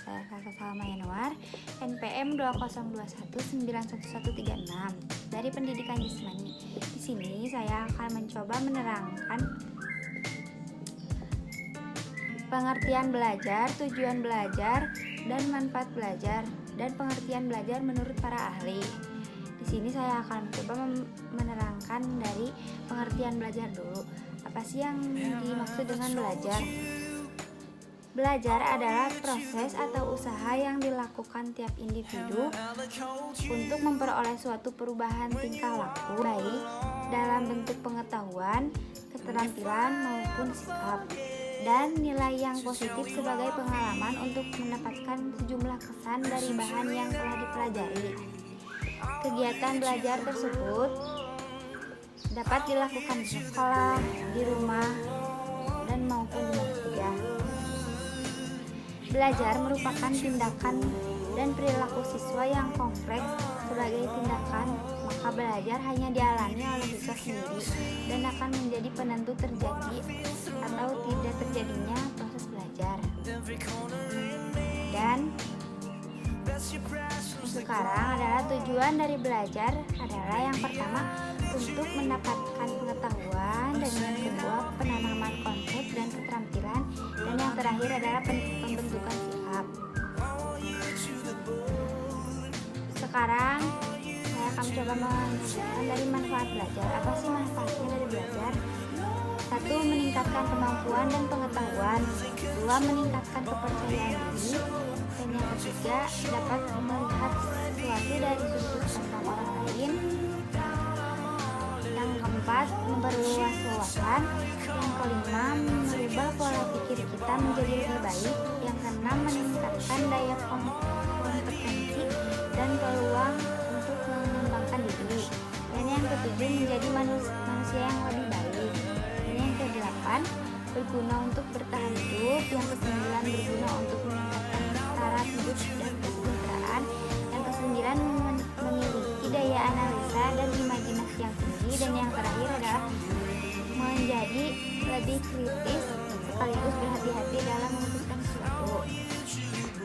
saya Kakak Salma Yanuar, NPM 2021911136 dari Pendidikan Jasmani. Di sini saya akan mencoba menerangkan pengertian belajar, tujuan belajar, dan manfaat belajar, dan pengertian belajar menurut para ahli. Di sini saya akan mencoba menerangkan dari pengertian belajar dulu. Apa sih yang dimaksud dengan belajar? Belajar adalah proses atau usaha yang dilakukan tiap individu untuk memperoleh suatu perubahan tingkah laku, baik dalam bentuk pengetahuan, keterampilan, maupun sikap, dan nilai yang positif sebagai pengalaman untuk mendapatkan sejumlah kesan dari bahan yang telah dipelajari. Kegiatan belajar tersebut dapat dilakukan di sekolah, di rumah, dan maupun di mana saja. Belajar merupakan tindakan dan perilaku siswa yang kompleks sebagai tindakan, maka belajar hanya dialami oleh siswa sendiri dan akan menjadi penentu terjadi atau tidak terjadinya proses belajar. Dan sekarang adalah tujuan dari belajar adalah yang pertama untuk mendapatkan pengetahuan, dan yang kedua penanaman konsep dan keterampilan, dan yang terakhir adalah pembentukan sikap. Sekarang saya akan mencoba menjelaskan dari manfaat belajar. Apa sih manfaatnya dari belajar? 1. Meningkatkan kemampuan dan pengetahuan. 2. Meningkatkan kepercayaan diri. Dan yang ketiga, dapat melihat sesuatu dari sudut pandang orang lain. Yang keempat, memperluas wawasan. Yang kelima, merubah pola pikir kita menjadi lebih baik. Yang keenam, meningkatkan daya kompetensi dan peluang untuk mengembangkan diri. Dan yang ketujuh, menjadi manusia yang lebih baik. Dan yang kedelapan, berguna untuk bertahan hidup. Yang kesembilan, berguna untuk meningkatkan taraf hidup dan kesejahteraan. Yang kesembilan, memiliki daya analisa dan imajinasi yang tinggi. Dan yang terakhir adalah menjadi lebih kritis sekaligus berhati-hati dalam memutuskan sesuatu.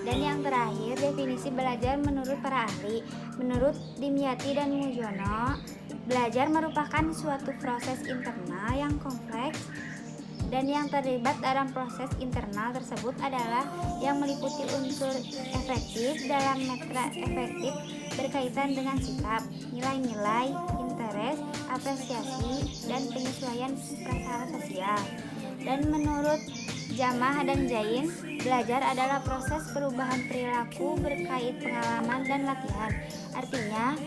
Dan yang terakhir, definisi belajar menurut para ahli. Menurut Dimyati dan Mujono, belajar merupakan suatu proses internal yang kompleks, dan yang terlibat dalam proses internal tersebut adalah yang meliputi unsur efektif dalam metra efektif berkaitan dengan sikap, nilai-nilai, interes, apresiasi, dan penyesuaian prasarana sosial. Dan menurut Jamah dan Jain, belajar adalah proses perubahan perilaku berkait pengalaman dan latihan. Artinya,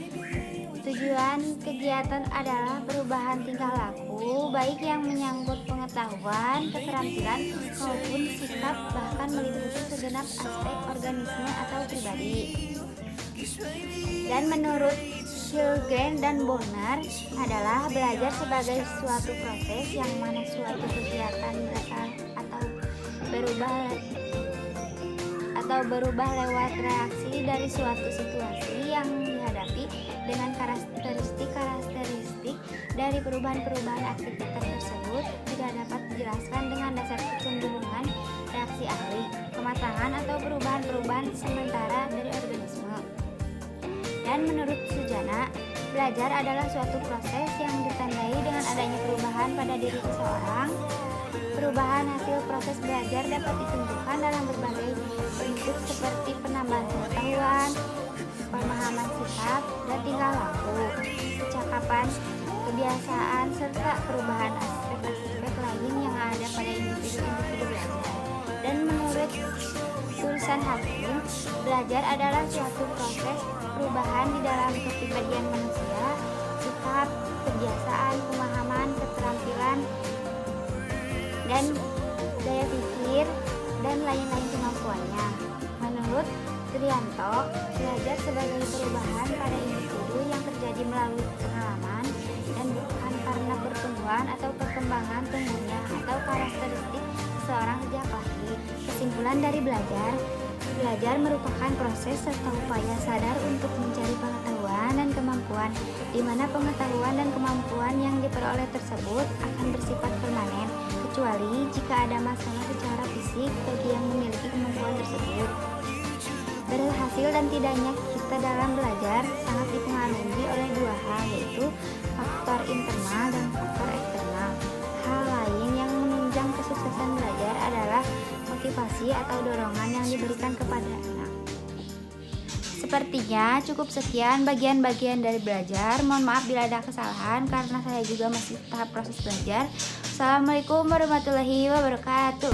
tujuan kegiatan adalah perubahan tingkah laku, baik yang menyangkut pengetahuan, keterampilan, maupun sikap, bahkan meliputi segenap aspek organisme atau pribadi. Dan menurut Shilgren dan Bonner adalah belajar sebagai suatu proses yang mana suatu kegiatan berasal atau berubah lewat reaksi dari suatu situasi yang dihadapi dengan karakteristik dari perubahan-perubahan aktivitas tersebut tidak dapat dijelaskan dengan dasar kecenderungan reaksi ahli, kematangan atau perubahan-perubahan sementara dari organisme. Dan menurut Sujana, belajar adalah suatu proses yang ditandai dengan adanya perubahan pada diri seseorang. Perubahan hasil proses belajar dapat ditentukan dalam berbagai bentuk seperti penambahan pengetahuan, pemahaman sikap, dan tingkah laku, kecakapan, kebiasaan, serta perubahan aspek-aspek lain yang ada pada individu-individu belajar. Dan menurut tulisan Hakim, belajar adalah suatu proses perubahan di dalam kepribadian manusia, sikap, kebiasaan, pemahaman, keterampilan, dan daya pikir, dan lain-lain kemampuannya. Menurut Trianto, belajar sebagai perubahan pada individu yang terjadi melalui pengalaman dan bukan karena pertumbuhan atau perkembangan tumbuhnya atau karakteristik seseorang sejak lahir. Kesimpulan dari belajar merupakan proses serta upaya sadar untuk mencari pengetahuan dan kemampuan, di mana pengetahuan dan kemampuan yang diperoleh tersebut akan bersifat permanen, kecuali jika ada masalah secara fisik bagi yang memiliki kemampuan tersebut. hasil dan tidaknya kita dalam belajar sangat dipengaruhi oleh dua hal, yaitu faktor internal dan faktor eksternal. Hal lain yang menunjang kesuksesan belajar adalah motivasi atau dorongan yang diberikan kepada anak. Sepertinya cukup sekian bagian-bagian dari belajar. Mohon maaf bila ada kesalahan karena saya juga masih tahap proses belajar. Assalamualaikum warahmatullahi wabarakatuh.